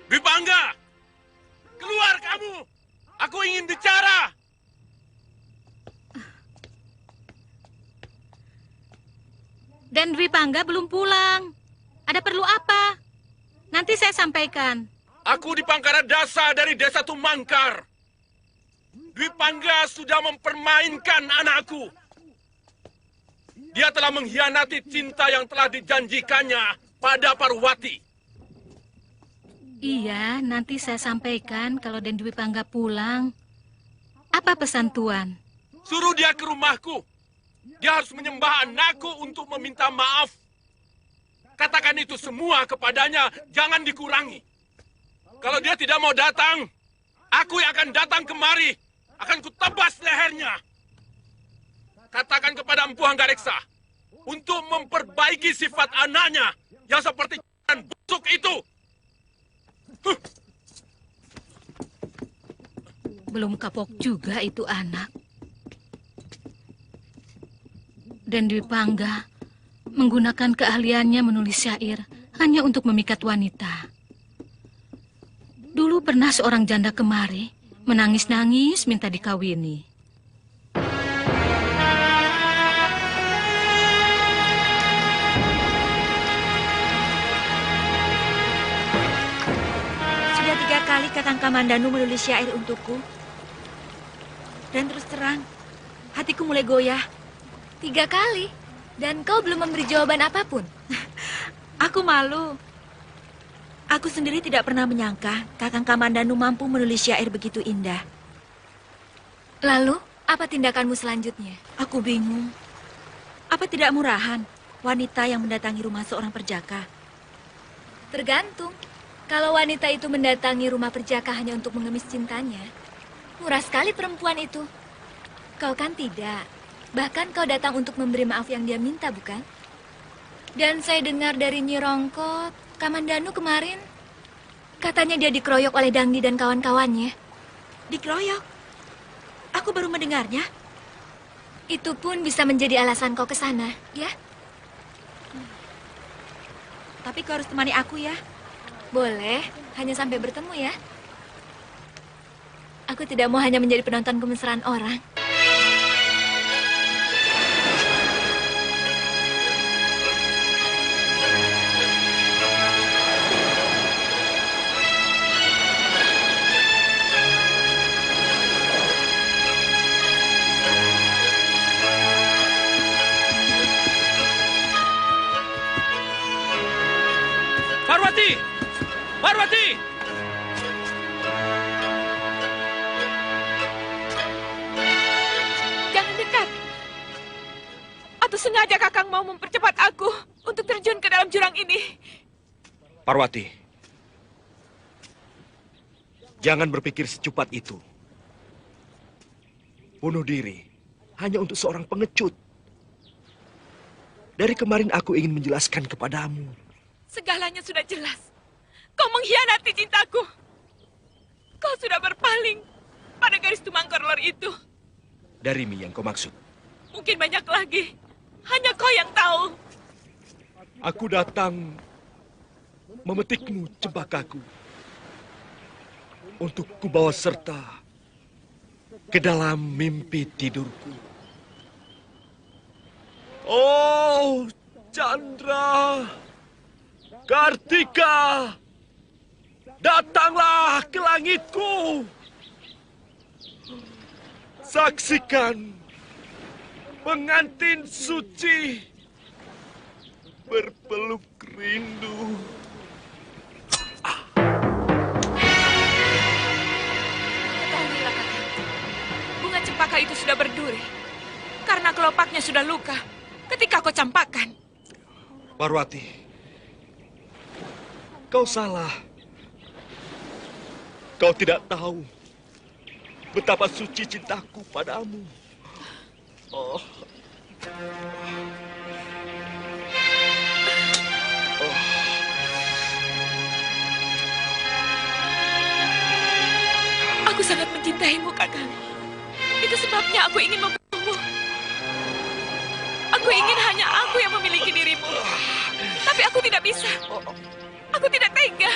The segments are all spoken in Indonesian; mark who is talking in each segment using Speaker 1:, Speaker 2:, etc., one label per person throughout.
Speaker 1: Dwi Pangga, keluar kamu. Aku ingin bicara.
Speaker 2: Dan Dwi Pangga belum pulang. Ada perlu apa? Nanti saya sampaikan.
Speaker 1: Aku di Pangkara Dasa dari Desa Tumangkar. Dwi Pangga sudah mempermainkan anakku. Dia telah mengkhianati cinta yang telah dijanjikannya pada Parwati.
Speaker 2: Iya, nanti saya sampaikan kalau Den Dwi Pangga pulang. Apa pesan Tuan?
Speaker 1: Suruh dia ke rumahku. Dia harus menyembah anakku untuk meminta maaf. Katakan itu semua kepadanya, jangan dikurangi. Kalau dia tidak mau datang, aku yang akan datang kemari. Akan kutebas lehernya. Katakan kepada Empu Hanggareksa untuk memperbaiki sifat anaknya yang seperti busuk itu.
Speaker 2: Belum kapok juga itu anak. Dan Dwi Pangga menggunakan keahliannya menulis syair hanya untuk memikat wanita. Dulu pernah seorang janda kemari menangis-nangis minta dikawini.
Speaker 3: Sudah 3 kali Kakang Kamandanu menulis syair untukku. Dan terus terang, hatiku mulai goyah.
Speaker 4: 3 kali? Dan kau belum memberi jawaban apapun?
Speaker 3: Aku malu. Aku sendiri tidak pernah menyangka Kakang Kamandanu mampu menulis syair begitu indah.
Speaker 4: Lalu, apa tindakanmu selanjutnya?
Speaker 3: Aku bingung. Apa tidak murahan wanita yang mendatangi rumah seorang perjaka?
Speaker 4: Tergantung. Kalau wanita itu mendatangi rumah perjaka hanya untuk mengemis cintanya, murah sekali perempuan itu. Kau kan tidak. Bahkan kau datang untuk memberi maaf yang dia minta, bukan? Dan saya dengar dari Nyi Rongkot, Kamandanu kemarin, katanya dia dikeroyok oleh Dangdi dan kawan-kawannya.
Speaker 3: Dikeroyok? Aku baru mendengarnya.
Speaker 4: Itu pun bisa menjadi alasan kau ke sana, ya?
Speaker 3: Tapi kau harus temani aku ya.
Speaker 4: Boleh, hanya sampai bertemu ya. Aku tidak mau hanya menjadi penonton kemesraan orang.
Speaker 1: Parwati! Parwati!
Speaker 3: Jangan dekat. Atau sengaja Kakang mau mempercepat aku untuk terjun ke dalam jurang ini?
Speaker 5: Parwati, jangan berpikir secepat itu. Bunuh diri hanya untuk seorang pengecut. Dari kemarin aku ingin menjelaskan kepadamu.
Speaker 3: Segalanya sudah jelas. Kau mengkhianati cintaku. Kau sudah berpaling pada garis Tumangkar Lor itu.
Speaker 5: Darimi yang kau maksud?
Speaker 3: Mungkin banyak lagi. Hanya kau yang tahu.
Speaker 5: Aku datang memetikmu, cempakaku, untuk kubawa serta ke dalam mimpi tidurku. Oh, Chandra, Kartika, Datanglah ke langitku. Saksikan pengantin suci berpeluk rindu.
Speaker 3: Ketahuilah, Kakang. Bunga cempaka itu sudah berduri. Karena kelopaknya sudah luka ketika kau campakkan.
Speaker 5: Parwati, kau salah. Kau tidak tahu betapa suci cintaku padamu. Oh.
Speaker 3: Aku sangat mencintaimu, Kakang. Itu sebabnya aku ingin membunuhmu. Aku ingin hanya aku yang memiliki dirimu. Tapi aku tidak bisa. Aku tidak tega.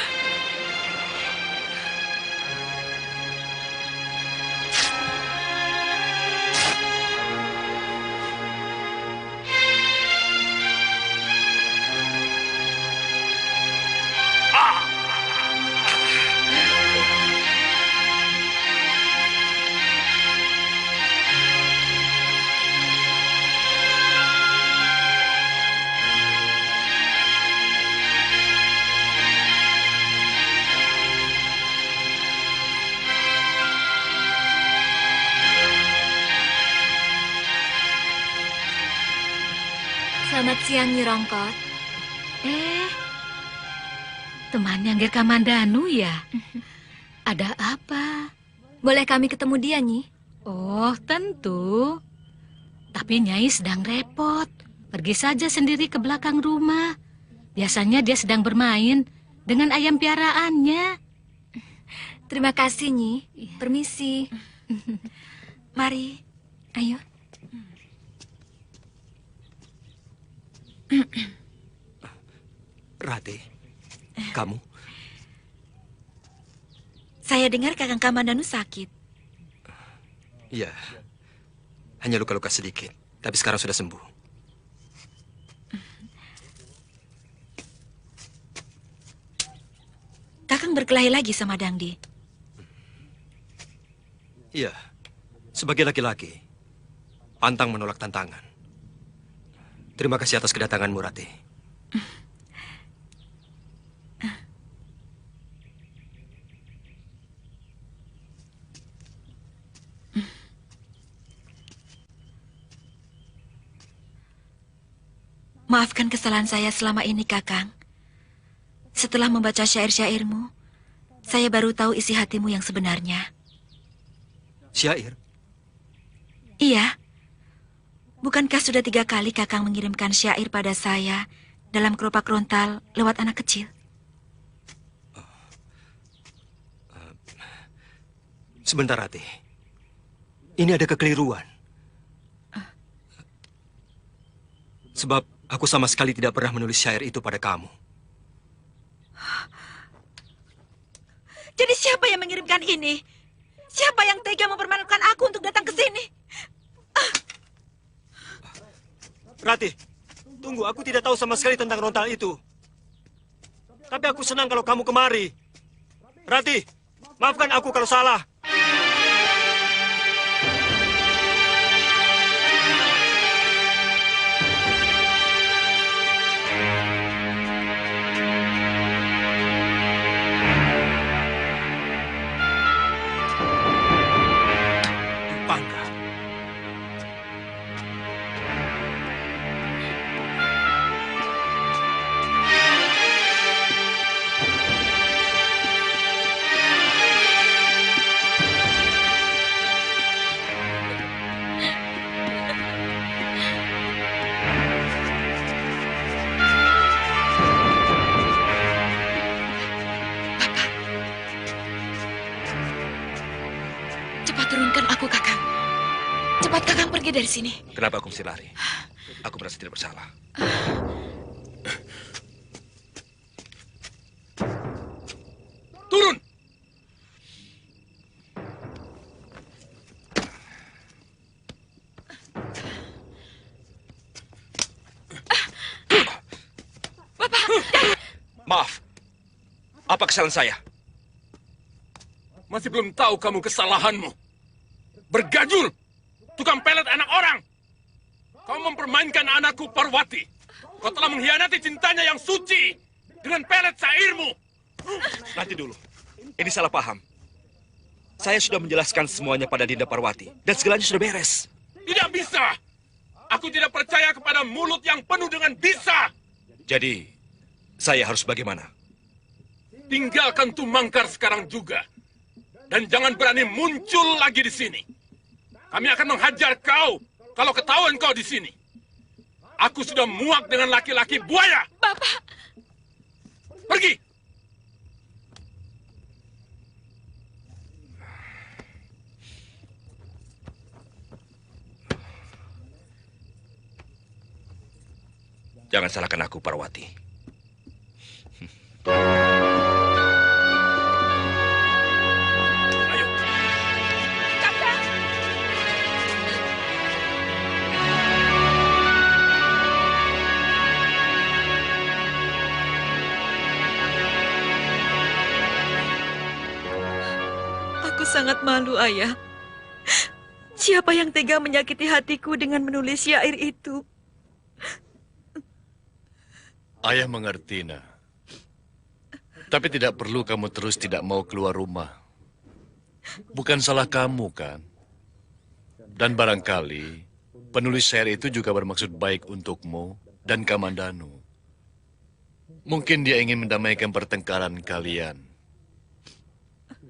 Speaker 4: Selamat siang, Nyi Rongkot.
Speaker 2: Temannya Ngger Kamandanu ya? Ada apa?
Speaker 4: Boleh kami ketemu dia, Nyi?
Speaker 2: Oh, tentu. Tapi Nyai sedang repot. Pergi saja sendiri ke belakang rumah. Biasanya dia sedang bermain dengan ayam piaraannya.
Speaker 4: Terima kasih, Nyi. Permisi. Mari, ayo.
Speaker 6: Rati, kamu?
Speaker 3: Saya dengar Kakang Kamandanu sakit.
Speaker 6: Iya, hanya luka-luka sedikit, tapi sekarang sudah sembuh.
Speaker 3: Kakang berkelahi lagi sama Dangdi.
Speaker 6: Iya, sebagai laki-laki, pantang menolak tantangan. Terima kasih atas kedatanganmu, Rati.
Speaker 3: Maafkan kesalahan saya selama ini, Kakang. Setelah membaca syair-syairmu, saya baru tahu isi hatimu yang sebenarnya.
Speaker 6: Syair?
Speaker 3: Iya. Bukankah sudah 3 kali Kakang mengirimkan syair pada saya dalam kelopak rontal lewat anak kecil?
Speaker 6: Sebentar, Rati. Ini ada kekeliruan. Sebab aku sama sekali tidak pernah menulis syair itu pada kamu.
Speaker 3: Jadi siapa yang mengirimkan ini? Siapa yang tega mempermalukan aku untuk datang ke sini?
Speaker 6: Rati, tunggu. Aku tidak tahu sama sekali tentang rontal itu. Tapi aku senang kalau kamu kemari. Rati, maafkan aku kalau salah. Bangga.
Speaker 3: Cepat turunkan aku, Kakang. Cepat Kakang pergi dari sini.
Speaker 5: Kenapa aku mesti lari? Aku merasa tidak bersalah. Turun!
Speaker 3: Bapak,
Speaker 5: Maaf. Apa kesalahan saya?
Speaker 1: Masih belum tahu kamu kesalahanmu. Bergajul, tukang pelet anak orang. Kau mempermainkan anakku Parwati. Kau telah mengkhianati cintanya yang suci dengan pelet syairmu.
Speaker 5: Nanti dulu. Ini salah paham. Saya sudah menjelaskan semuanya pada Dinda Parwati. Dan segalanya sudah beres.
Speaker 1: Tidak bisa. Aku tidak percaya kepada mulut yang penuh dengan bisa.
Speaker 5: Jadi, saya harus bagaimana?
Speaker 1: Tinggalkan Tumangkar sekarang juga. Dan jangan berani muncul lagi di sini. Kami akan menghajar kau kalau ketahuan kau di sini. Aku sudah muak dengan laki-laki buaya.
Speaker 3: Bapak!
Speaker 1: Pergi!
Speaker 5: Jangan salahkan aku, Parwati.
Speaker 1: Ayo.
Speaker 3: Kakak!
Speaker 7: Aku sangat malu, Ayah. Siapa yang tega menyakiti hatiku dengan menulis syair itu?
Speaker 8: Ayah mengerti, Nak. Tapi tidak perlu kamu terus tidak mau keluar rumah. Bukan salah kamu, kan? Dan barangkali penulis syair itu juga bermaksud baik untukmu dan Kamandanu. Mungkin dia ingin mendamaikan pertengkaran kalian.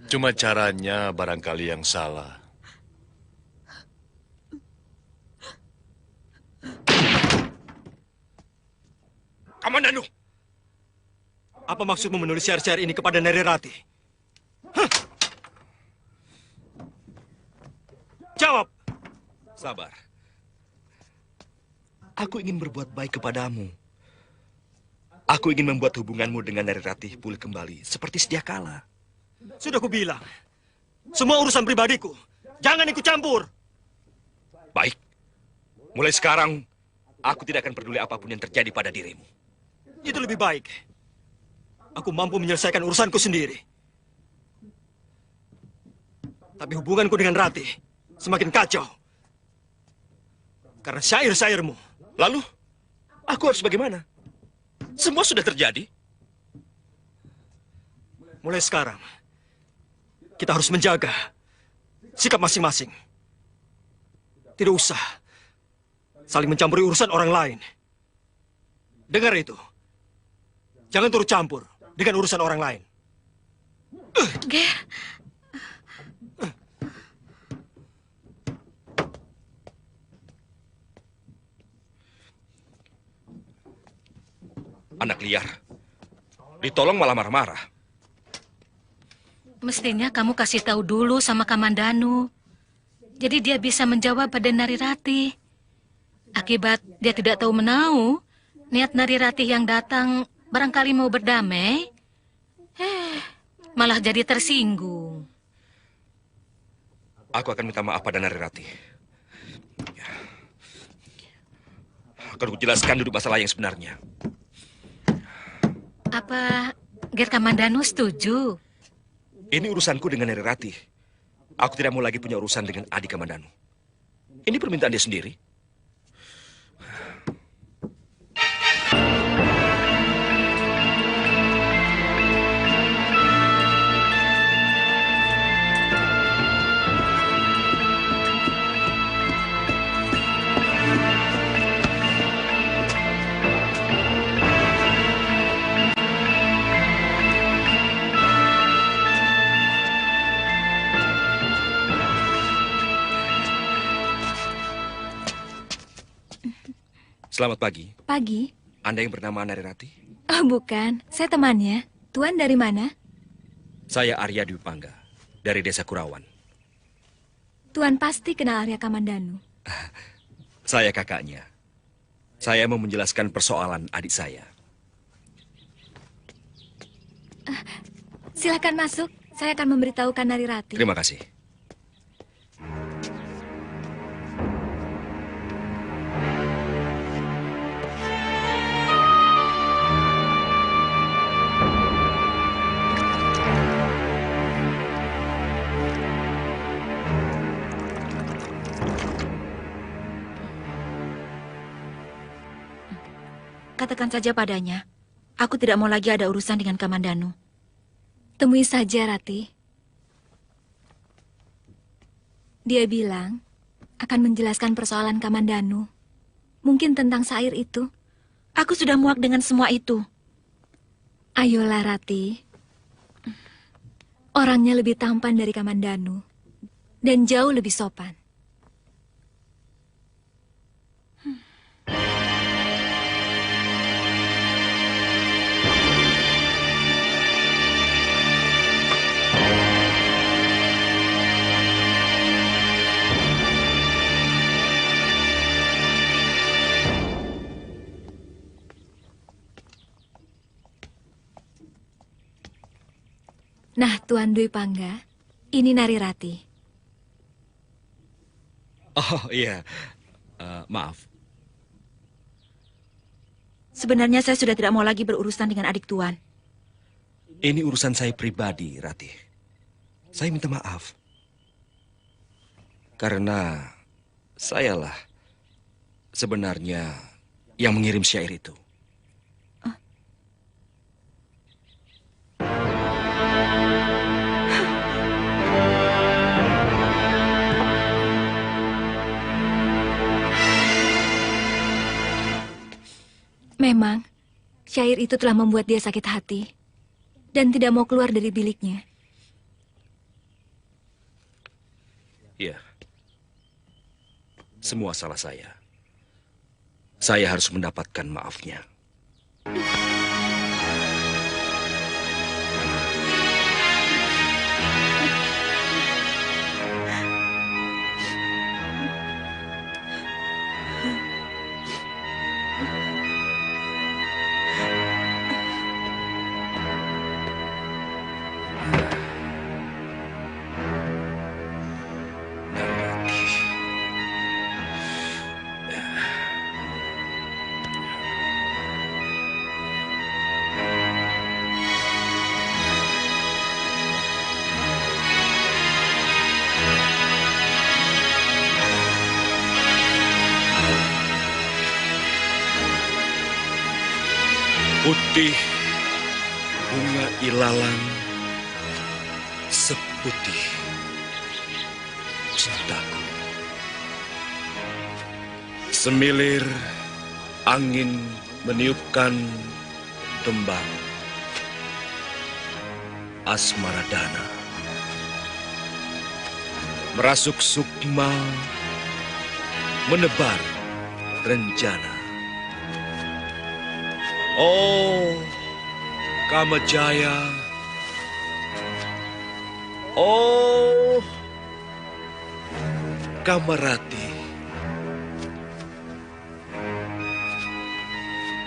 Speaker 8: Cuma caranya barangkali yang salah.
Speaker 6: Kamandanu! Apa maksudmu menulis syair-syair ini kepada Nari Rati? Hah? Jawab!
Speaker 5: Sabar. Aku ingin berbuat baik kepadamu. Aku ingin membuat hubunganmu dengan Nari Rati pulih kembali seperti sedia kala.
Speaker 6: Sudah kubilang. Semua urusan pribadiku. Jangan ikut campur.
Speaker 5: Baik. Mulai sekarang, aku tidak akan peduli apapun yang terjadi pada dirimu.
Speaker 6: Itu lebih baik. Aku mampu menyelesaikan urusanku sendiri. Tapi hubunganku dengan Rati semakin kacau. Karena syair-syairmu.
Speaker 5: Lalu, aku harus bagaimana? Semua sudah terjadi.
Speaker 6: Mulai sekarang, kita harus menjaga sikap masing-masing. Tidak usah saling mencampuri urusan orang lain. Dengar itu. Jangan turut campur dengan urusan orang lain.
Speaker 2: Ger,
Speaker 5: Anak liar. Ditolong malah marah-marah.
Speaker 2: mestinya kamu kasih tahu dulu sama Kamandanu. Jadi dia bisa menjawab pada Nari Rati. Akibat dia tidak tahu menau, niat Nari Rati yang datang barangkali mau berdamai, malah jadi tersinggung.
Speaker 5: Aku akan minta maaf pada Nari Rati. Akan kujelaskan dulu masalah yang sebenarnya.
Speaker 2: Apa Ger Kamandanu setuju?
Speaker 5: Ini urusanku dengan Nari Rati. Aku tidak mau lagi punya urusan dengan adik Kamandanu. Ini permintaan dia sendiri. Selamat pagi.
Speaker 4: Pagi.
Speaker 5: Anda yang bernama Nari Rati?
Speaker 4: Oh, bukan. Saya temannya. Tuan dari mana?
Speaker 5: Saya Arya Dwi Pangga, dari Desa Kurawan.
Speaker 4: Tuan pasti kenal Arya Kamandanu.
Speaker 5: Saya kakaknya. Saya mau menjelaskan persoalan adik saya.
Speaker 4: Silakan masuk. Saya akan memberitahukan Nari Rati.
Speaker 5: Terima kasih.
Speaker 7: katakan saja padanya, aku tidak mau lagi ada urusan dengan Kamandanu.
Speaker 4: Temui saja, Rati. Dia bilang akan menjelaskan persoalan Kamandanu. Mungkin tentang Sair itu.
Speaker 7: Aku sudah muak dengan semua itu.
Speaker 4: Ayolah, Rati. Orangnya lebih tampan dari Kamandanu. Dan jauh lebih sopan. Nah, Tuan Dwi Pangga, ini Nari Rati.
Speaker 5: Oh iya, maaf.
Speaker 7: Sebenarnya saya sudah tidak mau lagi berurusan dengan adik Tuan.
Speaker 5: Ini urusan saya pribadi, Rati. Saya minta maaf. Karena sayalah sebenarnya yang mengirim syair itu.
Speaker 4: Memang, syair itu telah membuat dia sakit hati dan tidak mau keluar dari biliknya.
Speaker 5: Iya. Semua salah saya. Saya harus mendapatkan maafnya. Putih bunga ilalang seputih cintaku. Semilir angin meniupkan tembang asmaradana. Merasuk sukma menebar rencana. Oh, Kamajaya. Oh, Kamarati.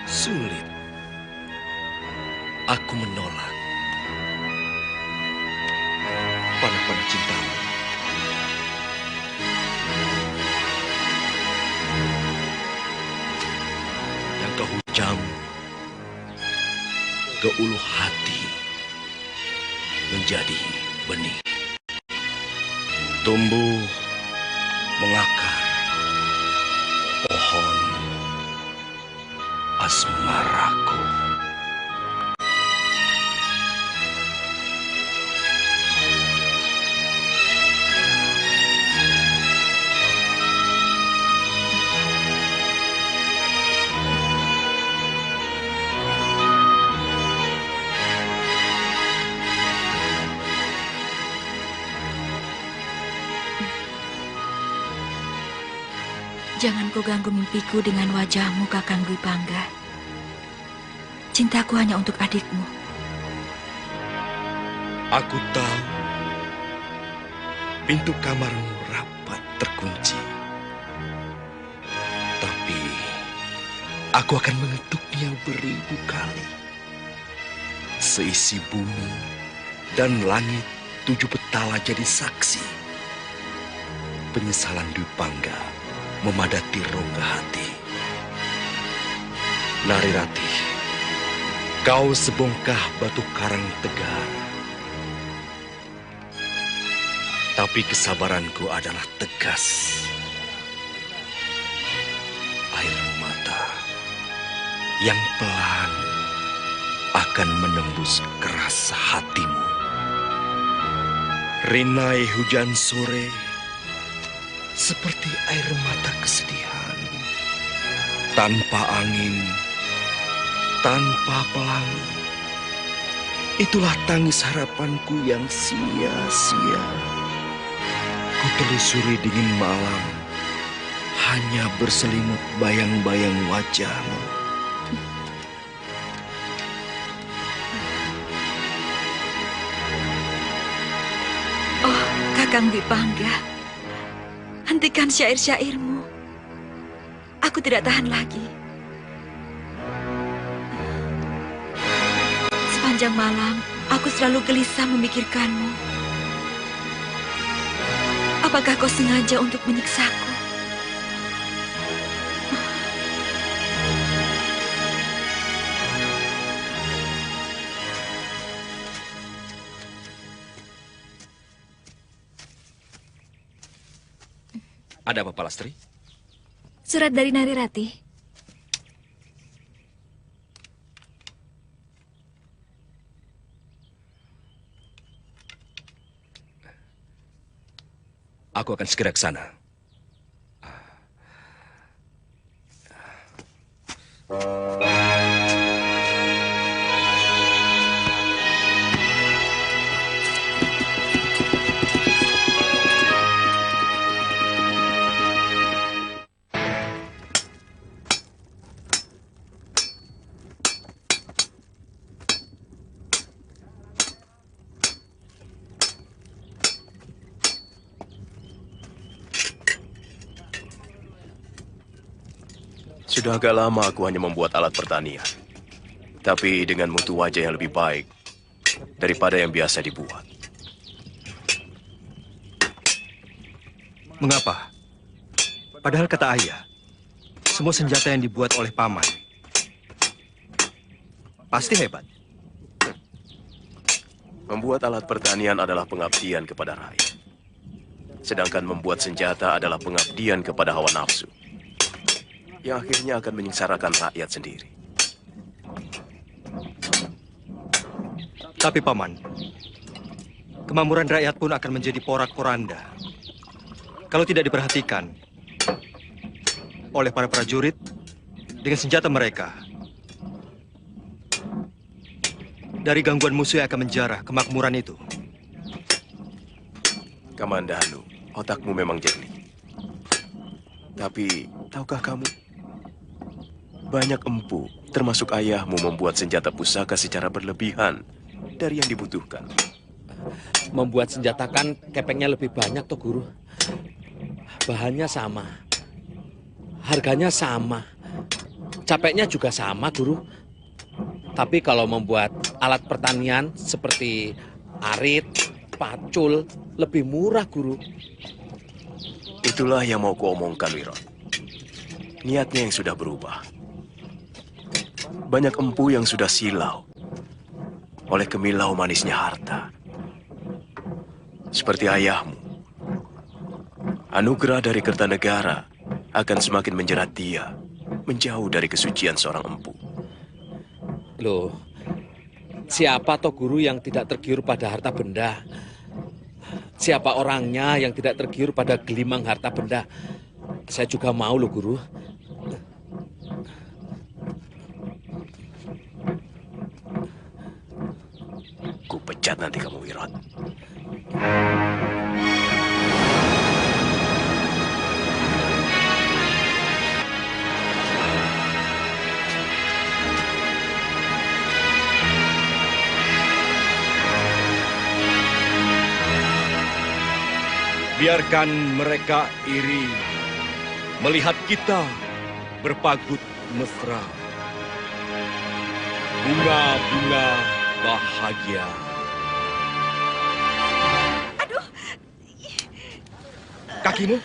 Speaker 5: Sulit aku menolak panah-panah cintamu. Yang kau hujam ke ulu hati menjadi benih, tumbuh mengakar pohon asmaraku.
Speaker 7: Jangan kau ganggu mimpiku dengan wajahmu, Kakang Dwi Pangga. Cintaku hanya untuk adikmu.
Speaker 5: Aku tahu pintu kamarmu rapat terkunci. Tapi aku akan mengetuknya beribu kali. Seisi bumi dan langit 7 petala jadi saksi. Penyesalan Dwi Pangga memadati rongga hati. Nari Rati, kau sebongkah batu karang tegar. Tapi kesabaranku adalah tegas. Air mata yang pelan akan menembus keras hatimu. Rinai hujan sore seperti air mata kesedihan. Tanpa angin, tanpa pelangi. Itulah tangis harapanku yang sia-sia. Ku telusuri dingin malam, hanya berselimut bayang-bayang wajahmu.
Speaker 7: Oh, Kakang Dwi Pangga, hentikan syair-syairmu. Aku tidak tahan lagi. Sepanjang malam, aku selalu gelisah memikirkanmu. Apakah kau sengaja untuk menyiksaku?
Speaker 5: Ada apa, Palastri?
Speaker 4: Surat dari Nari Rati.
Speaker 5: Aku akan segera ke sana.
Speaker 9: Sudah agak lama aku hanya membuat alat pertanian. Tapi dengan mutu wajah yang lebih baik daripada yang biasa dibuat.
Speaker 6: Mengapa? Padahal kata ayah, semua senjata yang dibuat oleh paman pasti hebat.
Speaker 9: Membuat alat pertanian adalah pengabdian kepada rakyat. Sedangkan membuat senjata adalah pengabdian kepada hawa nafsu. Yang akhirnya akan menyengsarakan rakyat sendiri.
Speaker 6: Tapi paman, kemakmuran rakyat pun akan menjadi porak-poranda kalau tidak diperhatikan oleh para prajurit dengan senjata mereka. Dari gangguan musuh yang akan menjarah kemakmuran itu.
Speaker 9: Kamandanu, otakmu memang jernih. Tapi, tahukah kamu? Banyak empu, termasuk ayahmu, membuat senjata pusaka secara berlebihan dari yang dibutuhkan.
Speaker 10: Membuat senjata kan kepengnya lebih banyak toh, Guru. Bahannya sama. Harganya sama. Capeknya juga sama, Guru. Tapi kalau membuat alat pertanian seperti arit, pacul, lebih murah, Guru.
Speaker 9: Itulah yang mau kuomongkan, Wiro. Niatnya yang sudah berubah. Banyak empu yang sudah silau oleh kemilau manisnya harta. Seperti ayahmu. Anugerah dari Kertanegara akan semakin menjerat dia menjauh dari kesucian seorang empu.
Speaker 10: Loh, siapa toh Guru yang tidak tergiur pada harta benda? Siapa orangnya yang tidak tergiur pada gelimang harta benda? Saya juga mau loh, Guru.
Speaker 9: Ku pecat nanti kamu, Wirat.
Speaker 5: Biarkan mereka iri melihat kita berpagut mesra. Bunga-bunga bahagia.
Speaker 7: Aduh.
Speaker 5: Kakimu?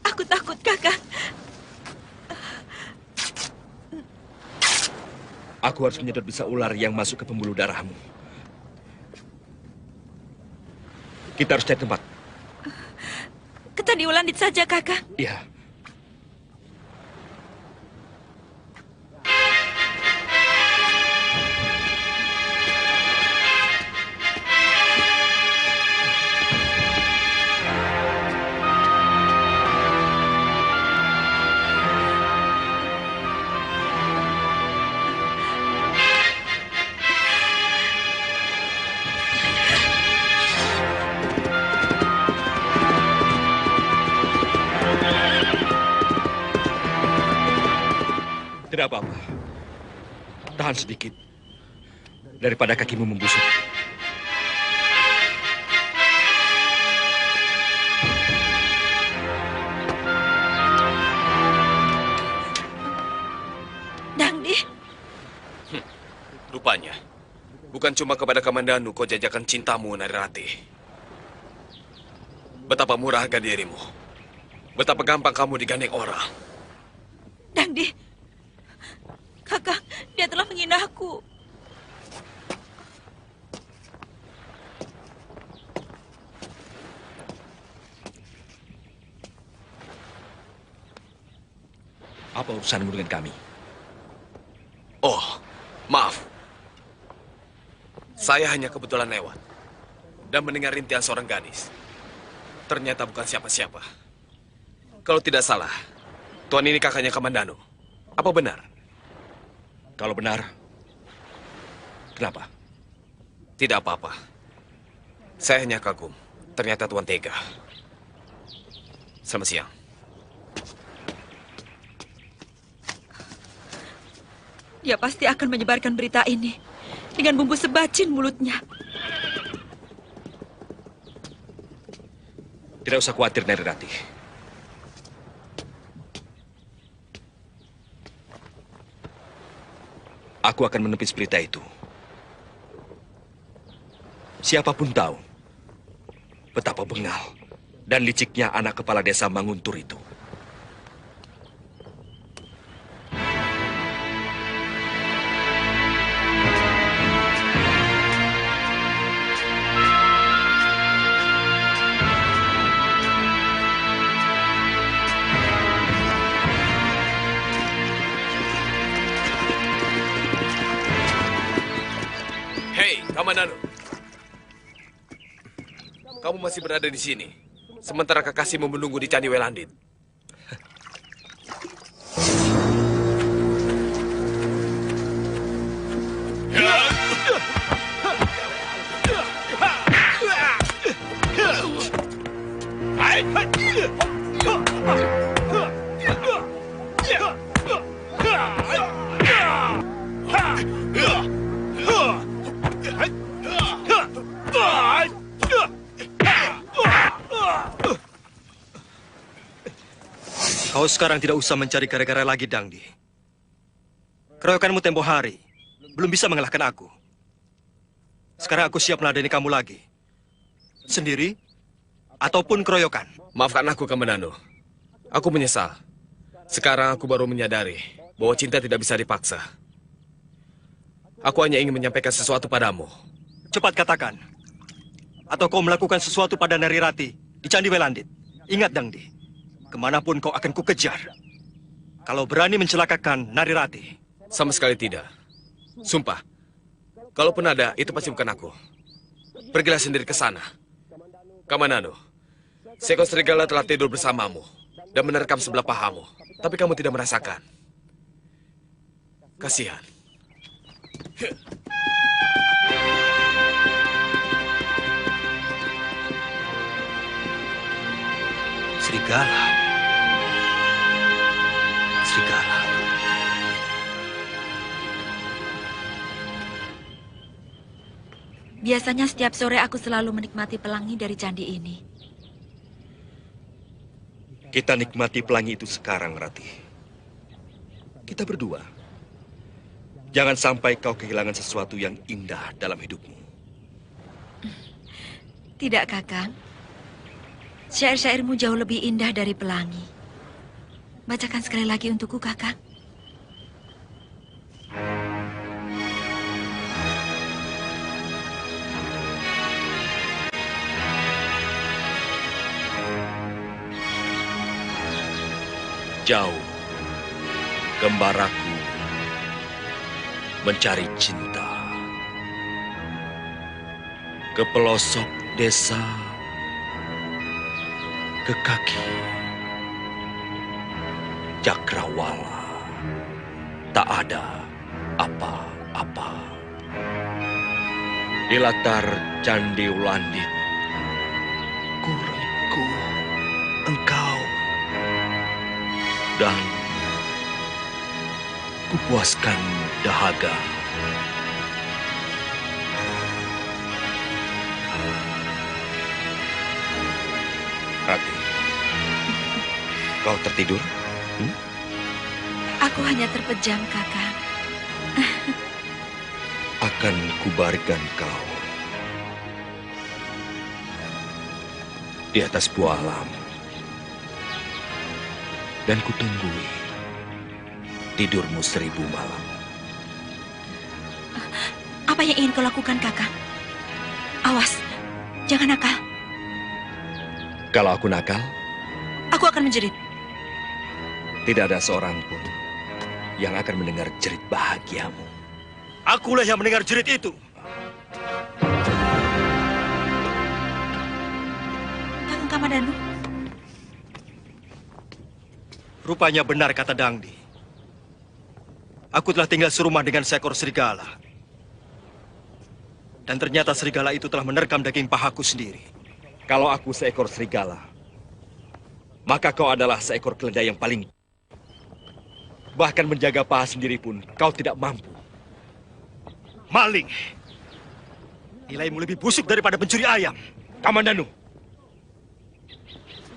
Speaker 7: Aku takut, Kakang.
Speaker 5: Aku harus menyedot bisa ular yang masuk ke pembuluh darahmu. Kita harus cari tempat.
Speaker 7: Ke Candi Ulandit saja, Kakang.
Speaker 5: Iya. Tidak apa-apa. Tahan sedikit. Daripada kakimu membusuk.
Speaker 7: Dangdi.
Speaker 9: Rupanya, bukan cuma kepada Kamandanu kau jajakan cintamu, Narirati. Betapa murah harga dirimu. Betapa gampang kamu digandeng orang.
Speaker 7: Dangdi. Kakang, dia telah menghina aku.
Speaker 5: Apa urusanmu dengan kami?
Speaker 9: Oh, maaf. Saya hanya kebetulan lewat dan mendengar rintihan seorang gadis. Ternyata bukan siapa-siapa. Kalau tidak salah, tuan ini kakaknya Kamandanu. Apa benar?
Speaker 5: Kalau benar, kenapa?
Speaker 9: Tidak apa-apa. Saya hanya kagum. Ternyata tuan tega. Selamat siang.
Speaker 7: Dia pasti akan menyebarkan berita ini dengan bumbu sebacin mulutnya.
Speaker 5: Tidak usah khawatir, Narirati. Aku akan menepis berita itu. Siapapun tahu betapa bengal dan liciknya anak kepala desa Manguntur itu.
Speaker 9: Kamandanu, kamu masih berada di sini, sementara kekasihmu menunggu di Candi Welandit.
Speaker 6: Kau sekarang tidak usah mencari gara-gara lagi, Dangdi. Keroyokanmu tempo hari belum bisa mengalahkan aku. Sekarang aku siap meladeni kamu lagi. Sendiri ataupun keroyokan.
Speaker 9: Maafkan aku, Kamandanu. Aku menyesal. Sekarang aku baru menyadari bahwa cinta tidak bisa dipaksa. Aku hanya ingin menyampaikan sesuatu padamu.
Speaker 6: Cepat katakan. Atau kau melakukan sesuatu pada Narirati di Candi Welandit. Ingat, Dangdi. Kemanapun kau akan kukejar. Kalau berani mencelakakan Narirati.
Speaker 9: Sama sekali tidak. Sumpah. Kalaupun ada, itu pasti bukan aku. Pergilah sendiri ke sana. Kamandanu, seekor serigala telah tidur bersamamu dan menerkam sebelah pahamu. Tapi kamu tidak merasakan. Kasihan.
Speaker 6: Serigala. Serigala.
Speaker 7: Biasanya setiap sore aku selalu menikmati pelangi dari candi ini.
Speaker 5: Kita nikmati pelangi itu sekarang, Rati. Kita berdua. Jangan sampai kau kehilangan sesuatu yang indah dalam hidupmu.
Speaker 7: Tidak, Kakang. Syair-syairmu jauh lebih indah dari pelangi. Bacakan sekali lagi untukku, Kakang.
Speaker 5: Jauh, gembaraku mencari cinta. Ke pelosok desa, ke kaki Cakrawala. Tak ada apa-apa. Di latar Candi Welandit, ku engkau. Dan mempuaskan dahaga. Rati, kau tertidur?
Speaker 7: Aku hanya terpejam, Kakang.
Speaker 5: Akan kubaringkan kau di atas buah alam. Dan kutunggui tidurmu 1000 malam.
Speaker 7: Apa yang ingin kau lakukan, Kakang? Awas, jangan nakal.
Speaker 5: Kalau aku nakal,
Speaker 7: Aku akan menjerit.
Speaker 5: tidak ada seorang pun yang akan mendengar jerit bahagiamu.
Speaker 6: Akulah yang mendengar jerit itu.
Speaker 7: Kakang Kamandanu,
Speaker 6: Rupanya benar kata Dangdi. Aku telah tinggal serumah dengan seekor serigala. Dan ternyata serigala itu telah menerkam daging pahaku sendiri.
Speaker 5: Kalau aku seekor serigala, maka kau adalah seekor keledai yang paling... Bahkan menjaga paha sendiri pun kau tidak mampu.
Speaker 6: Maling! Nilaimu lebih busuk daripada pencuri ayam.
Speaker 5: Kamandanu,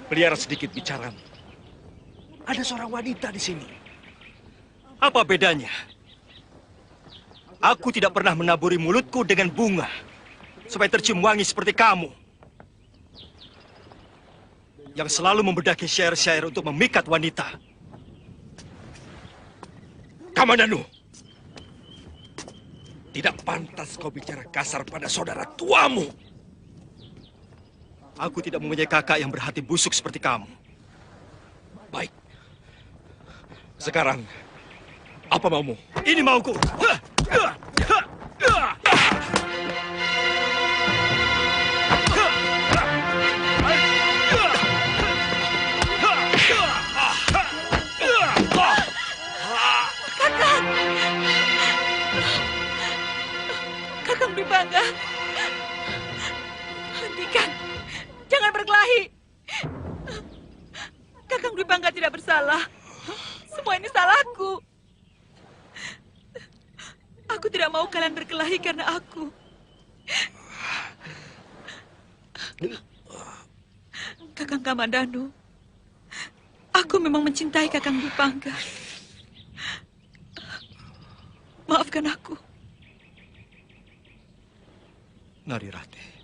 Speaker 5: pelihara sedikit bicaramu. Ada seorang wanita di sini.
Speaker 6: Apa bedanya? Aku tidak pernah menaburi mulutku dengan bunga supaya tercium wangi seperti kamu yang selalu membedaki syair-syair untuk memikat wanita.
Speaker 5: Kamandanu, tidak pantas kau bicara kasar pada saudara tuamu.
Speaker 6: Aku tidak mempunyai kakak yang berhati busuk seperti kamu.
Speaker 5: Baik. Sekarang, apa maumu?
Speaker 6: Ini mauku.
Speaker 7: Kakang Dwi Bangga. Hentikan. Jangan berkelahi. Kakang Dwi Bangga tidak bersalah. Semua ini salahku. Aku tidak mau kalian berkelahi karena aku. Kakang Kamandanu, aku memang mencintai Kakang Dwi Bangga. Maafkan aku.
Speaker 6: Narirati.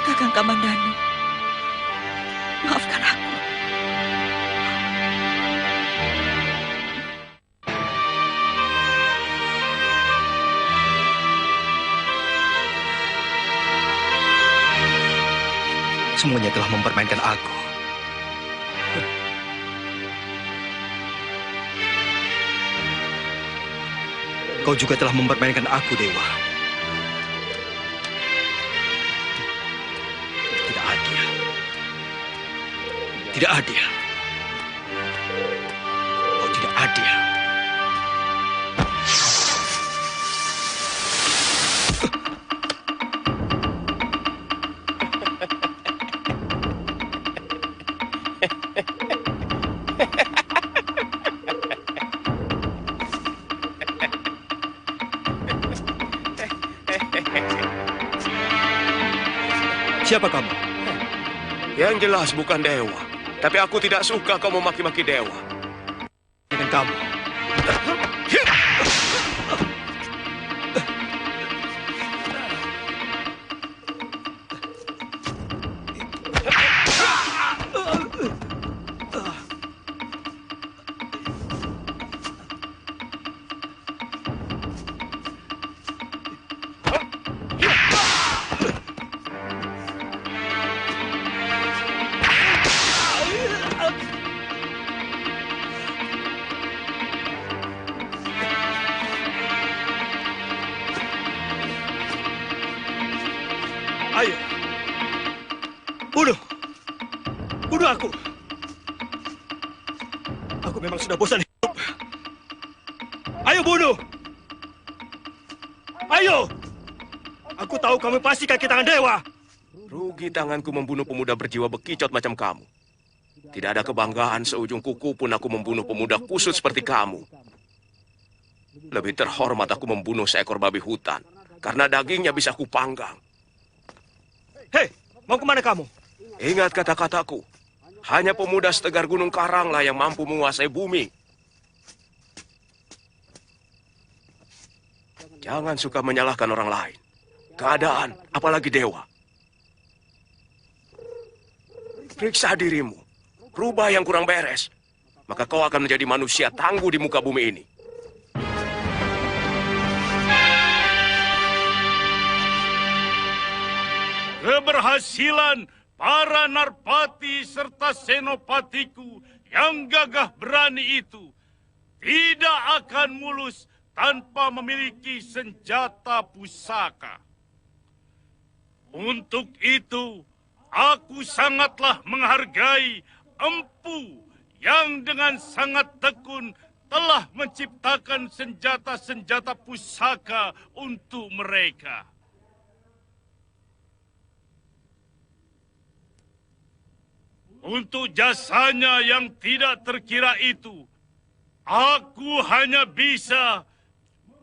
Speaker 7: Kakang Kamandanu, maafkan aku.
Speaker 6: Semuanya telah mempermainkan aku. Kau juga telah mempermainkan aku, Dewa. Tidak adil. Tidak adil. Kau tidak adil. Siapa kamu?
Speaker 9: Yang jelas bukan dewa. Tapi aku tidak suka kau memaki-maki dewa.
Speaker 6: Dengan kamu. sudah bosan hidup. Ayo bunuh! Ayo! Aku tahu kamu pasti kaki tangan dewa.
Speaker 9: Rugi tanganku membunuh pemuda berjiwa bekicot macam kamu. Tidak ada kebanggaan seujung kuku pun aku membunuh pemuda kusut seperti kamu. Lebih terhormat aku membunuh seekor babi hutan, karena dagingnya bisa kupanggang.
Speaker 6: Hei, mau kemana kamu?
Speaker 9: Ingat kata-kataku. Hanya pemuda setegar Gunung Karanglah yang mampu menguasai bumi. Jangan suka menyalahkan orang lain. Keadaan, apalagi dewa. Periksa dirimu. Rubah yang kurang beres. Maka kau akan menjadi manusia tangguh di muka bumi ini.
Speaker 11: Keberhasilan para narpati serta senopatiku yang gagah berani itu tidak akan mulus tanpa memiliki senjata pusaka. Untuk itu, aku sangatlah menghargai Empu yang dengan sangat tekun telah menciptakan senjata-senjata pusaka untuk mereka. Untuk jasanya yang tidak terkira itu, aku hanya bisa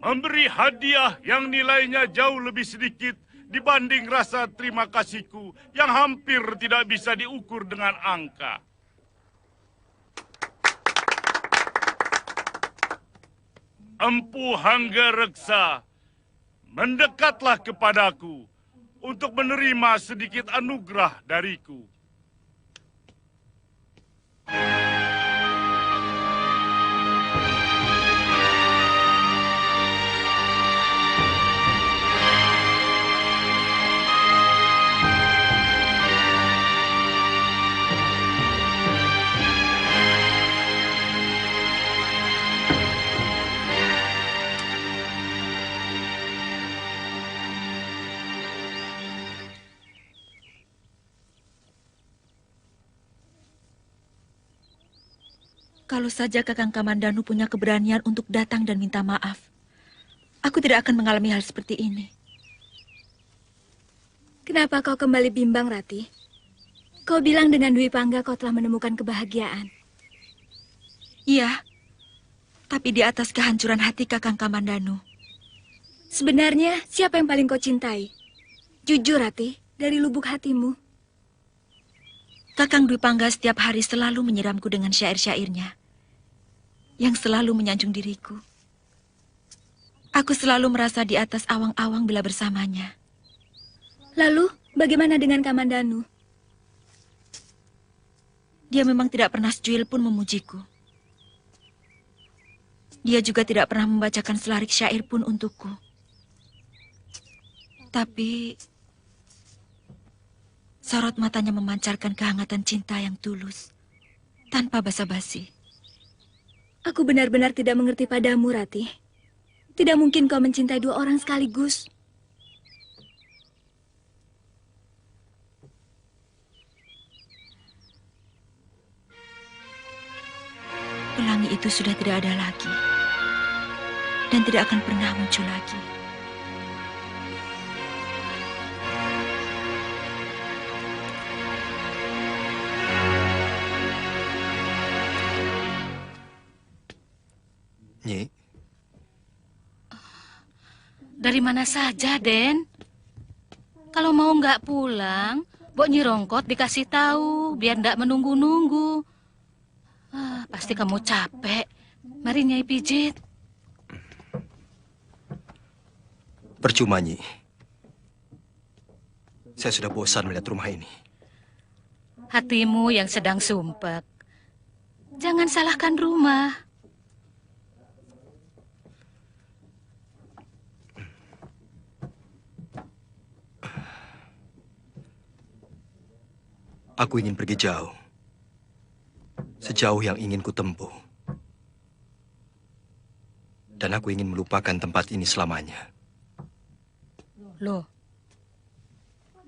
Speaker 11: memberi hadiah yang nilainya jauh lebih sedikit dibanding rasa terima kasihku yang hampir tidak bisa diukur dengan angka. Empu Hanggareksa, mendekatlah kepadaku untuk menerima sedikit anugerah dariku.
Speaker 7: Kalau saja Kakang Kamandanu punya keberanian untuk datang dan minta maaf, aku tidak akan mengalami hal seperti ini.
Speaker 4: Kenapa kau kembali bimbang, Rati? Kau bilang dengan Dwi Pangga kau telah menemukan kebahagiaan.
Speaker 7: Iya, tapi di atas kehancuran hati Kakang Kamandanu.
Speaker 4: Sebenarnya, siapa yang paling kau cintai? Jujur, Rati, dari lubuk hatimu.
Speaker 7: Kakang Dwi Pangga setiap hari selalu menyiramku dengan syair-syairnya yang selalu menyanjung diriku. Aku selalu merasa di atas awang-awang bila bersamanya.
Speaker 4: Lalu, bagaimana dengan Kamandanu?
Speaker 7: Dia memang tidak pernah secuil pun memujiku. Dia juga tidak pernah membacakan selarik syair pun untukku. Tapi sorot matanya memancarkan kehangatan cinta yang tulus, tanpa basa-basi.
Speaker 4: Aku benar-benar tidak mengerti padamu, Rati. Tidak mungkin kau mencintai dua orang sekaligus.
Speaker 7: Pelangi itu sudah tidak ada lagi, dan tidak akan pernah muncul lagi.
Speaker 6: Nyi,
Speaker 2: Dari mana saja, Den? Kalau mau nggak pulang, Mbok Nyi Rongkot dikasih tahu biar ndak menunggu-nunggu. Pasti kamu capek. Mari Nyai pijit.
Speaker 6: percuma Nyi. Saya sudah bosan melihat rumah ini.
Speaker 2: Hatimu yang sedang sumpek. Jangan salahkan rumah.
Speaker 6: Aku ingin pergi jauh. Sejauh yang ingin kutempuh. Dan aku ingin melupakan tempat ini selamanya.
Speaker 2: Loh,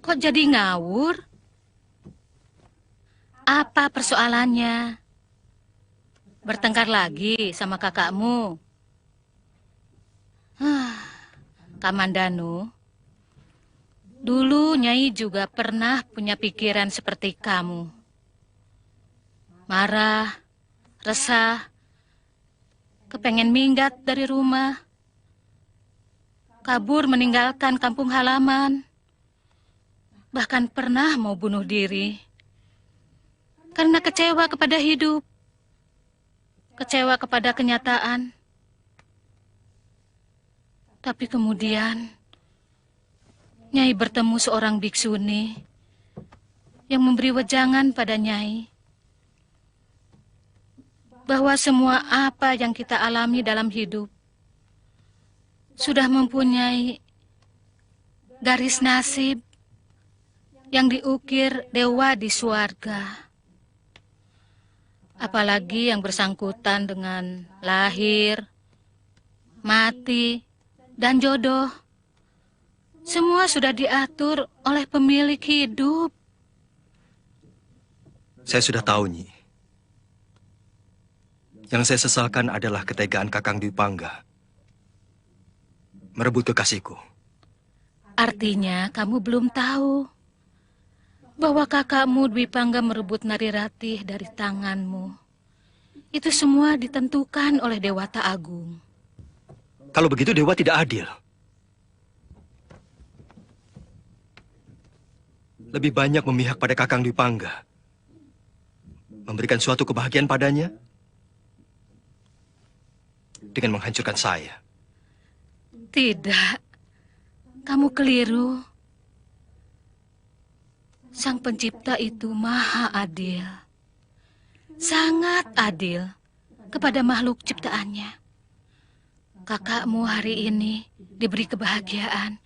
Speaker 2: kok jadi ngawur? Apa persoalannya? Bertengkar lagi sama kakakmu. Kamandanu, dulu Nyai juga pernah punya pikiran seperti kamu. Marah, resah, kepengen minggat dari rumah, kabur meninggalkan kampung halaman, bahkan pernah mau bunuh diri karena kecewa kepada hidup, kecewa kepada kenyataan. Tapi kemudian Nyai bertemu seorang biksuni yang memberi wejangan pada Nyai bahwa semua apa yang kita alami dalam hidup sudah mempunyai garis nasib yang diukir dewa di surga. Apalagi yang bersangkutan dengan lahir, mati, dan jodoh. Semua sudah diatur oleh pemilik hidup.
Speaker 6: Saya sudah tahu, Nyi. Yang saya sesalkan adalah ketegaan Kakang Dwi Pangga merebut kekasihku.
Speaker 2: Artinya kamu belum tahu bahwa kakakmu Dwi Pangga merebut Nari Ratih dari tanganmu. Itu semua ditentukan oleh Dewata Agung.
Speaker 6: Kalau begitu Dewa tidak adil. Lebih banyak memihak pada Kakang Dwi Pangga, memberikan suatu kebahagiaan padanya dengan menghancurkan saya.
Speaker 2: Tidak, kamu keliru. Sang Pencipta itu maha adil, sangat adil kepada makhluk ciptaannya. Kakakmu hari ini diberi kebahagiaan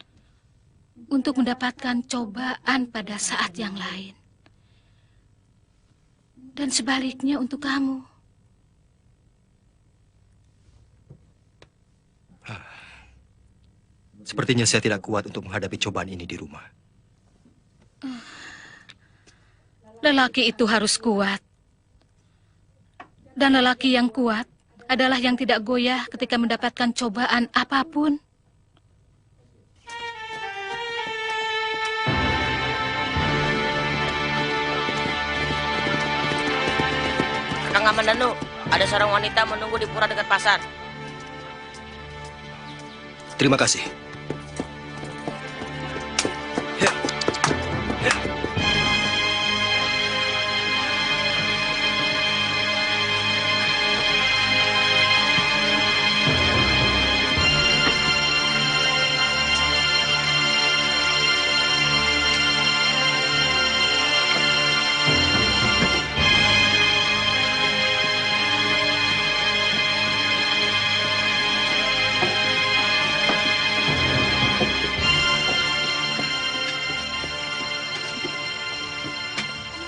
Speaker 2: untuk mendapatkan cobaan pada saat yang lain. Dan sebaliknya untuk kamu.
Speaker 6: Sepertinya saya tidak kuat untuk menghadapi cobaan ini di rumah.
Speaker 2: Lelaki itu harus kuat. Dan lelaki yang kuat adalah yang tidak goyah ketika mendapatkan cobaan apapun.
Speaker 12: Kakang Kamandanu, ada seorang wanita menunggu di pura dekat pasar.
Speaker 6: Terima kasih.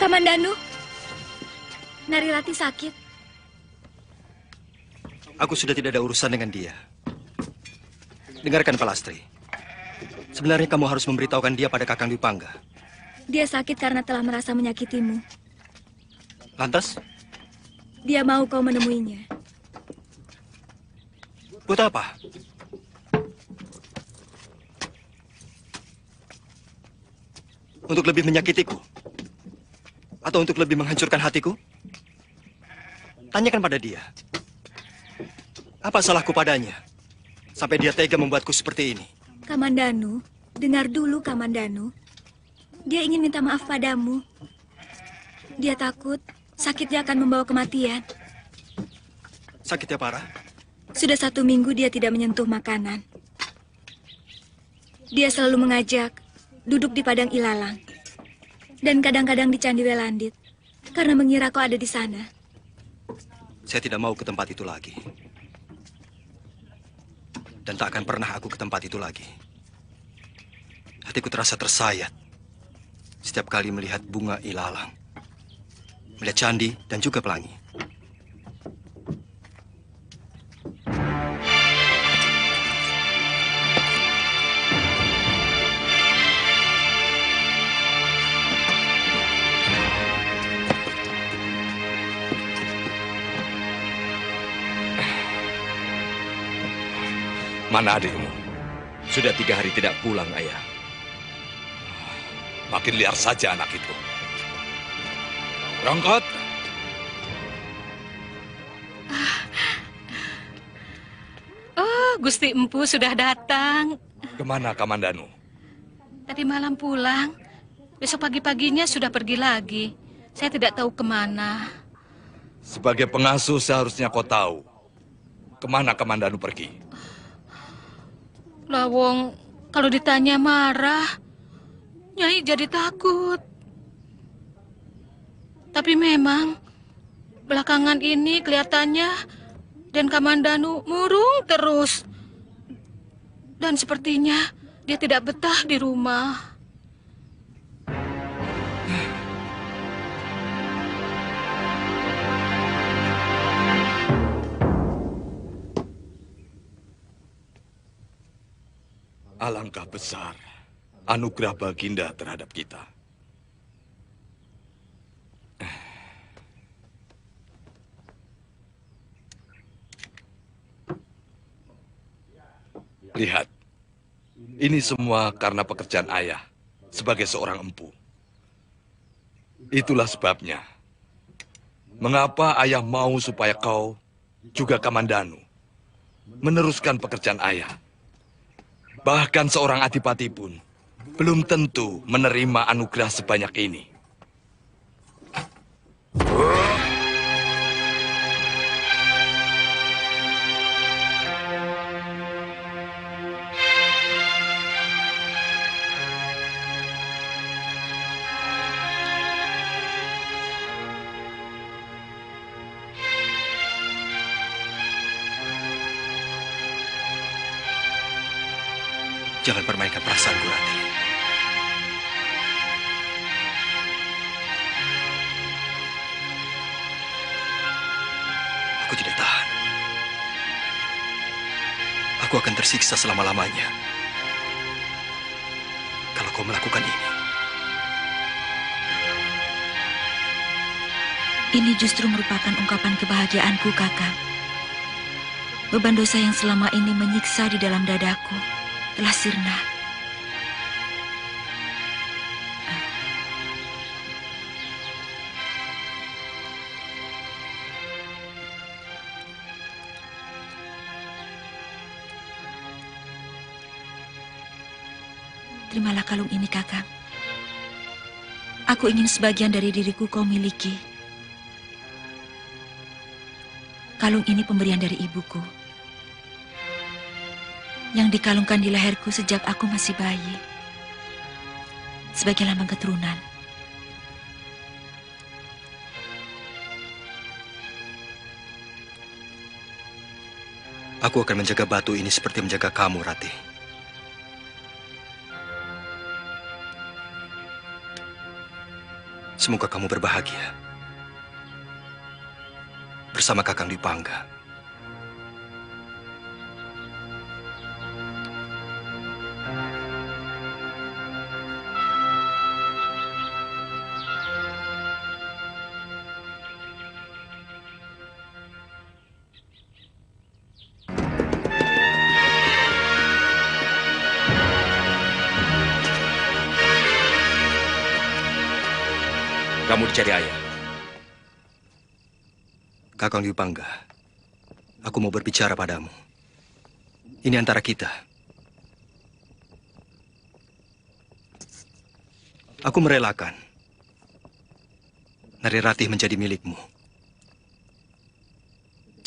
Speaker 4: Kamandanu, Nari Ratih sakit.
Speaker 6: Aku sudah tidak ada urusan dengan dia. Dengarkan, Palastri. Sebenarnya kamu harus memberitahukan dia pada Kakang Dwi Pangga.
Speaker 4: Dia sakit karena telah merasa menyakitimu.
Speaker 6: Lantas?
Speaker 4: Dia mau kau menemuinya.
Speaker 6: Buat apa? Untuk lebih menyakitiku? Atau untuk lebih menghancurkan hatiku? Tanyakan pada dia. Apa salahku padanya? Sampai dia tega membuatku seperti ini.
Speaker 4: Kamandanu, dengar dulu Kamandanu. Dia ingin minta maaf padamu. Dia takut sakitnya akan membawa kematian.
Speaker 6: Sakitnya parah?
Speaker 4: Sudah 1 minggu dia tidak menyentuh makanan. Dia selalu mengajak duduk di padang ilalang. Dan kadang-kadang di Candi Welandit, karena mengira kau ada di sana.
Speaker 6: Saya tidak mau ke tempat itu lagi. Dan tak akan pernah aku ke tempat itu lagi. Hatiku terasa tersayat setiap kali melihat bunga ilalang, melihat candi dan juga pelangi.
Speaker 5: Mana adikmu? Sudah 3 hari tidak pulang, Ayah.
Speaker 13: Makin liar saja anak itu. Berangkat.
Speaker 2: Oh, Gusti Empu sudah datang.
Speaker 5: Kemana Kamandanu?
Speaker 2: Tadi malam pulang. Besok pagi-paginya sudah pergi lagi. Saya tidak tahu kemana.
Speaker 13: Sebagai pengasuh seharusnya kau tahu kemana Kamandanu pergi.
Speaker 2: Lawong, kalau ditanya marah, Nyai jadi takut. Tapi memang, belakangan ini kelihatannya dan Kamandanu murung terus. Dan sepertinya dia tidak betah di rumah.
Speaker 13: Alangkah besar anugerah Baginda terhadap kita. Lihat, ini semua karena pekerjaan ayah sebagai seorang empu. Itulah sebabnya mengapa ayah mau supaya kau juga Kamandanu meneruskan pekerjaan ayah. Bahkan seorang adipati pun belum tentu menerima anugerah sebanyak ini.
Speaker 6: Jangan permainkan perasaanku, Rati. Aku tidak tahan. Aku akan tersiksa selama-lamanya kalau kau melakukan ini.
Speaker 7: Ini justru merupakan ungkapan kebahagiaanku, Kakang. Beban dosa yang selama ini menyiksa di dalam dadaku telah sirna. Terimalah kalung ini, Kakang. Aku ingin sebagian dari diriku kau miliki. Kalung ini pemberian dari ibuku, yang dikalungkan di leherku sejak aku masih bayi, sebagai lambang keturunan.
Speaker 6: Aku akan menjaga batu ini seperti menjaga kamu, Rati. Semoga kamu berbahagia bersama Kakang Dwi Pangga.
Speaker 5: Kamu dicari ayah.
Speaker 6: Kakang Dwi Pangga, aku mau berbicara padamu. Ini antara kita. Aku merelakan Nari Ratih menjadi milikmu.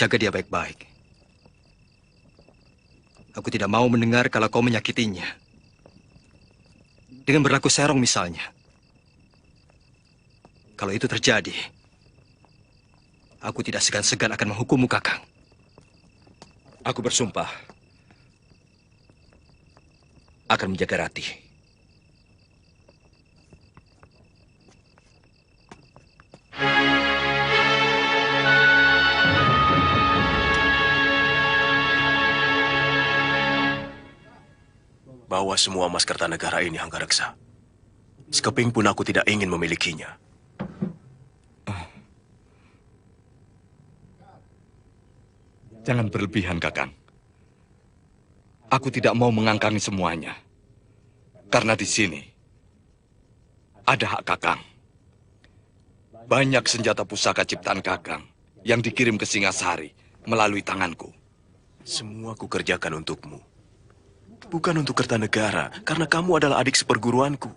Speaker 6: Jaga dia baik-baik. Aku tidak mau mendengar kalau kau menyakitinya. Dengan berlaku serong misalnya. Kalau itu terjadi, aku tidak segan-segan akan menghukummu, Kakang.
Speaker 5: Aku bersumpah akan menjaga Ratih.
Speaker 14: Bawa semua emas Kertanegara ini, Hanggareksa. Sekeping pun aku tidak ingin memilikinya.
Speaker 13: Jangan berlebihan, Kakang. aku tidak mau mengangkangi semuanya. Karena di sini ada hak Kakang. Banyak senjata pusaka ciptaan Kakang yang dikirim ke Singasari melalui tanganku.
Speaker 14: Semua ku kerjakan untukmu. Bukan untuk Kertanegara, karena kamu adalah adik seperguruanku.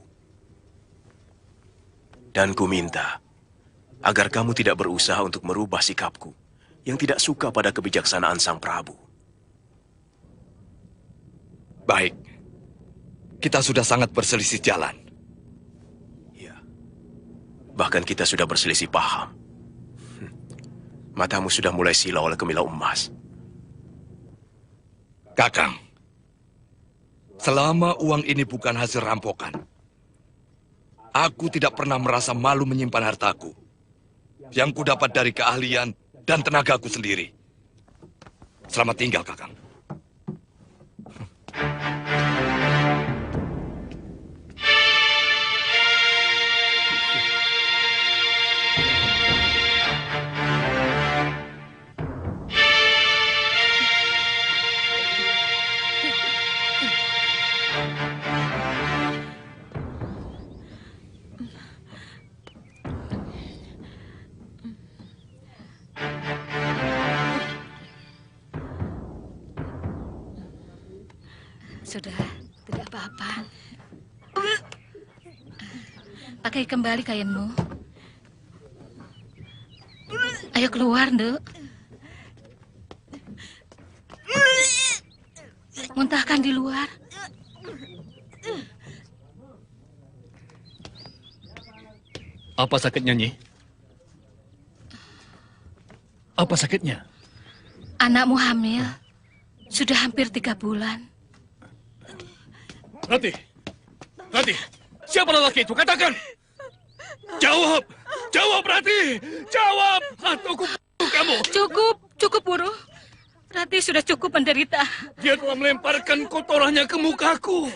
Speaker 14: Dan ku minta agar kamu tidak berusaha untuk merubah sikapku yang tidak suka pada kebijaksanaan Sang Prabu.
Speaker 13: Baik. Kita sudah sangat berselisih jalan.
Speaker 14: Ya. Bahkan kita sudah berselisih paham. Matamu sudah mulai silau oleh kemilau emas.
Speaker 13: Kakang, selama uang ini bukan hasil rampokan, aku tidak pernah merasa malu menyimpan hartaku yang kudapat dari keahlian dan tenagaku sendiri. Selamat tinggal, Kakang.
Speaker 2: Sudah, tidak apa-apa. Pakai kembali kainmu. Ayo keluar, Nduk. Muntahkan di luar.
Speaker 8: Apa sakitnya, Nyi? Apa sakitnya?
Speaker 2: Anakmu hamil. Sudah hampir 3 bulan.
Speaker 1: Rati! Rati! Siapa lelaki itu? Katakan! Jawab! Jawab, Rati! Jawab! Atau aku bunuh kamu!
Speaker 2: Cukup, Guru. Rati sudah cukup menderita.
Speaker 1: Dia telah melemparkan kotorannya ke mukaku.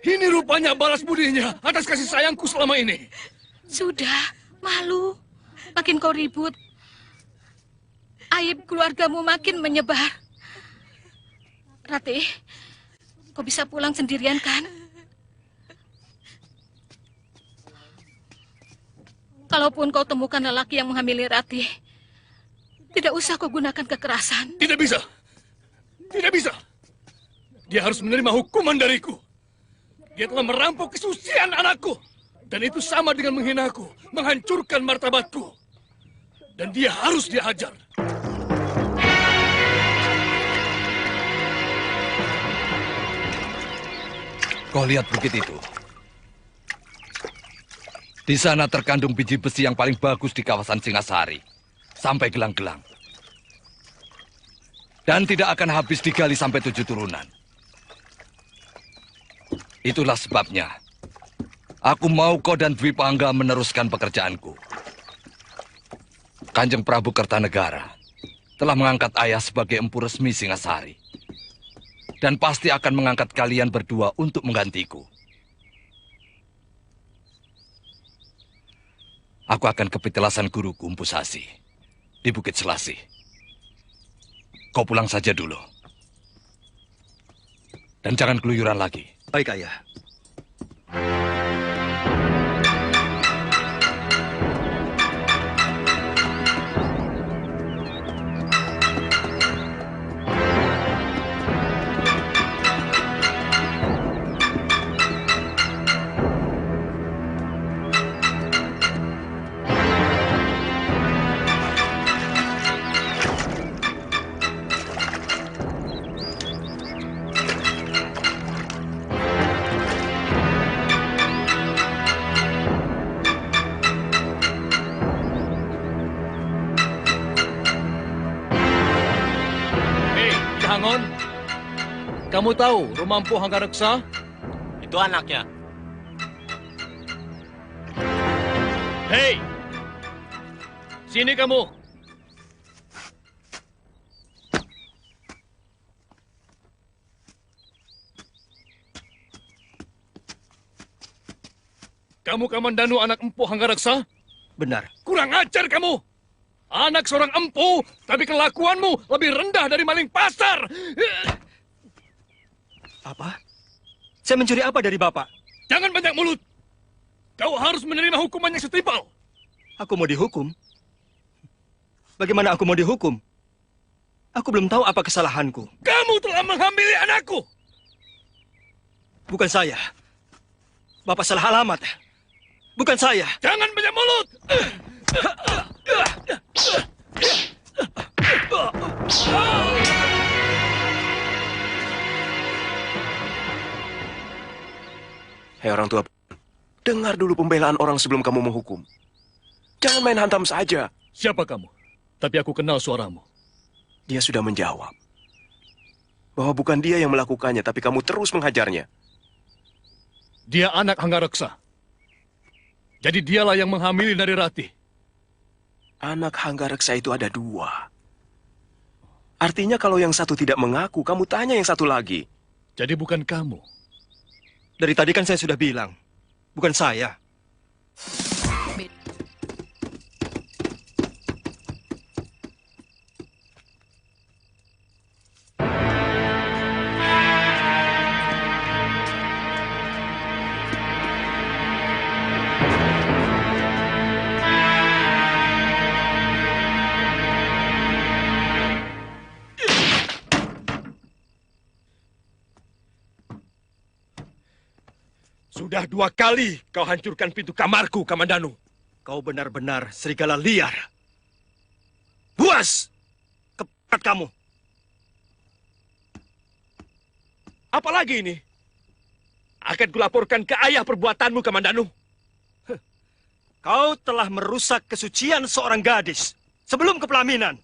Speaker 1: Ini rupanya balas budinya atas kasih sayangku selama ini.
Speaker 2: Sudah, malu. Makin kau ribut. Aib keluargamu makin menyebar. Rati, kau bisa pulang sendirian kan? Kalaupun kau temukan lelaki yang menghamili Rati, tidak usah kau gunakan kekerasan.
Speaker 1: Tidak bisa. Tidak bisa. Dia harus menerima hukuman dariku. Dia telah merampok kesucian anakku. Dan itu sama dengan menghinaku, menghancurkan martabatku. Dan dia harus dihajar.
Speaker 13: Kau lihat bukit itu? Di sana terkandung biji besi yang paling bagus di kawasan Singasari. Sampai gelang-gelang. Dan tidak akan habis digali sampai 7 turunan. Itulah sebabnya. Aku mau kau dan Dwi Pangga meneruskan pekerjaanku. Kanjeng Prabu Kertanegara telah mengangkat ayah sebagai empu resmi Singasari. Dan pasti akan mengangkat kalian berdua untuk menggantiku. Aku akan ke pitelasan guruku Empu Sasi di Bukit Selasih. Kau pulang saja dulu. Dan jangan keluyuran lagi.
Speaker 6: Baik, Ayah.
Speaker 8: Kamu tahu rumah Empu Hanggareksa?
Speaker 12: Itu anaknya.
Speaker 8: Hei! Sini kamu. Kamu Kamandanu anak Empu Hanggareksa?
Speaker 6: Benar.
Speaker 8: Kurang ajar kamu! Anak seorang empu, tapi kelakuanmu lebih rendah dari maling pasar!
Speaker 6: Apa? Saya mencuri apa dari Bapak?
Speaker 1: Jangan banyak mulut. Kau harus menerima hukuman yang setimpal.
Speaker 6: Aku mau dihukum? Bagaimana aku mau dihukum? Aku belum tahu apa kesalahanku.
Speaker 1: Kamu telah menghamili anakku.
Speaker 6: Bukan saya. Bapak salah alamat. Bukan saya.
Speaker 1: Jangan banyak mulut.
Speaker 14: Hei orang tua, dengar dulu pembelaan orang sebelum kamu menghukum. Jangan main hantam saja.
Speaker 1: Siapa kamu? Tapi aku kenal suaramu.
Speaker 14: Dia sudah menjawab bahwa bukan dia yang melakukannya, tapi kamu terus menghajarnya.
Speaker 1: Dia anak Hanggareksa. Jadi dialah yang menghamili dari Ratih.
Speaker 14: Anak Hanggareksa itu ada 2. Artinya kalau yang satu tidak mengaku, kamu tanya yang satu lagi.
Speaker 1: Jadi bukan kamu.
Speaker 6: Dari tadi kan saya sudah bilang, bukan saya.
Speaker 1: Sudah 2 kali kau hancurkan pintu kamarku, Kamandanu.
Speaker 6: Kau benar-benar serigala liar. Buas! Kepat kamu.
Speaker 1: Apalagi ini? Akan kulaporkan ke ayah perbuatanmu, Kamandanu.
Speaker 6: Kau telah merusak kesucian seorang gadis sebelum kepelaminan.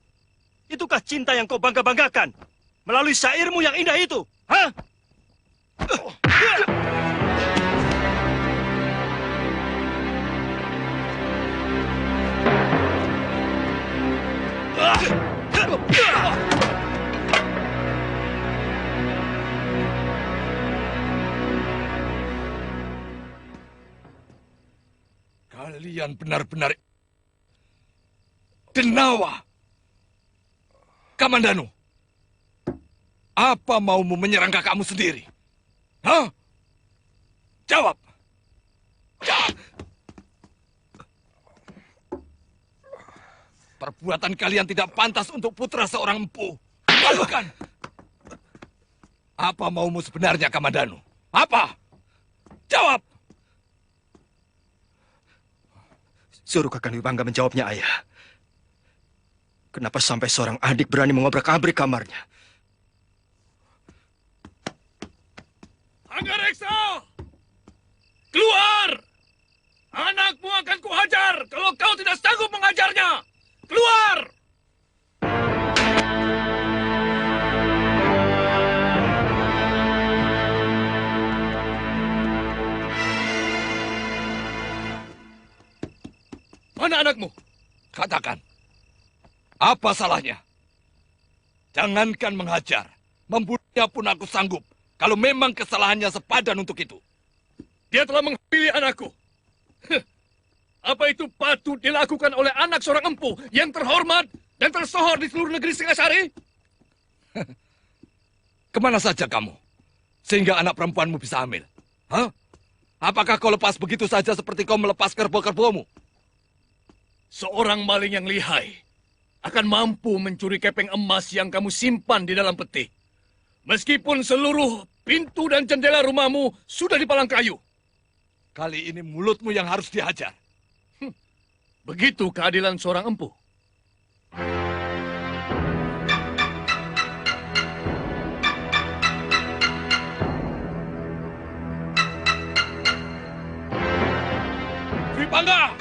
Speaker 6: Itukah cinta yang kau bangga-banggakan melalui syairmu yang indah itu? Hah?
Speaker 13: Kalian benar-benar denawa. Kamandanu, apa maumu menyerang kakakmu sendiri? Hah? Jawab. Jawab. Perbuatan kalian tidak pantas untuk putra seorang empu. Lakukan. Apa maumu sebenarnya, Kamandanu? Apa? Jawab.
Speaker 6: Suruh Kakang Bangga menjawabnya, Ayah. Kenapa sampai seorang adik berani mengobrak-abrik kamarnya?
Speaker 1: Hanggareksa! Keluar! Anakmu akan kuhajar kalau kau tidak sanggup mengajarnya! Keluar! Mana anakmu?
Speaker 13: Katakan. Apa salahnya? Jangankan menghajar. Membunuhnya pun aku sanggup. Kalau memang kesalahannya sepadan untuk itu.
Speaker 1: Dia telah menghamili anakku. Apa itu patut dilakukan oleh anak seorang empu yang terhormat dan tersohor di seluruh negeri Singasari?
Speaker 13: Kemana saja kamu? Sehingga anak perempuanmu bisa hamil. Hah? Apakah kau lepas begitu saja seperti kau melepas kerbau-kerbaumu?
Speaker 1: Seorang maling yang lihai akan mampu mencuri kepeng emas yang kamu simpan di dalam peti. Meskipun seluruh pintu dan jendela rumahmu sudah dipalang kayu.
Speaker 13: Kali ini mulutmu yang harus dihajar.
Speaker 1: Begitu keadilan seorang empu.
Speaker 13: Dwi Bangga!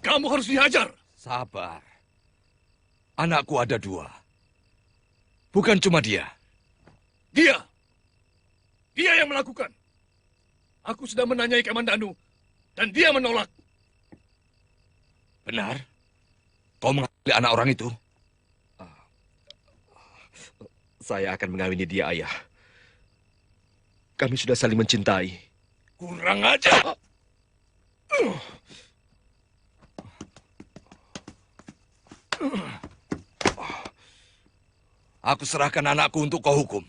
Speaker 1: Kamu harus dihajar.
Speaker 13: Sabar. Anakku ada 2. Bukan cuma dia.
Speaker 1: Dia yang melakukan. Aku sudah menanyai Kamandanu, dan dia menolak.
Speaker 13: Benar? Kau mengambil anak orang itu?
Speaker 5: Saya akan mengawini dia, Ayah. Kami sudah saling mencintai.
Speaker 1: Kurang ajar.
Speaker 13: Aku serahkan anakku untuk kau hukum.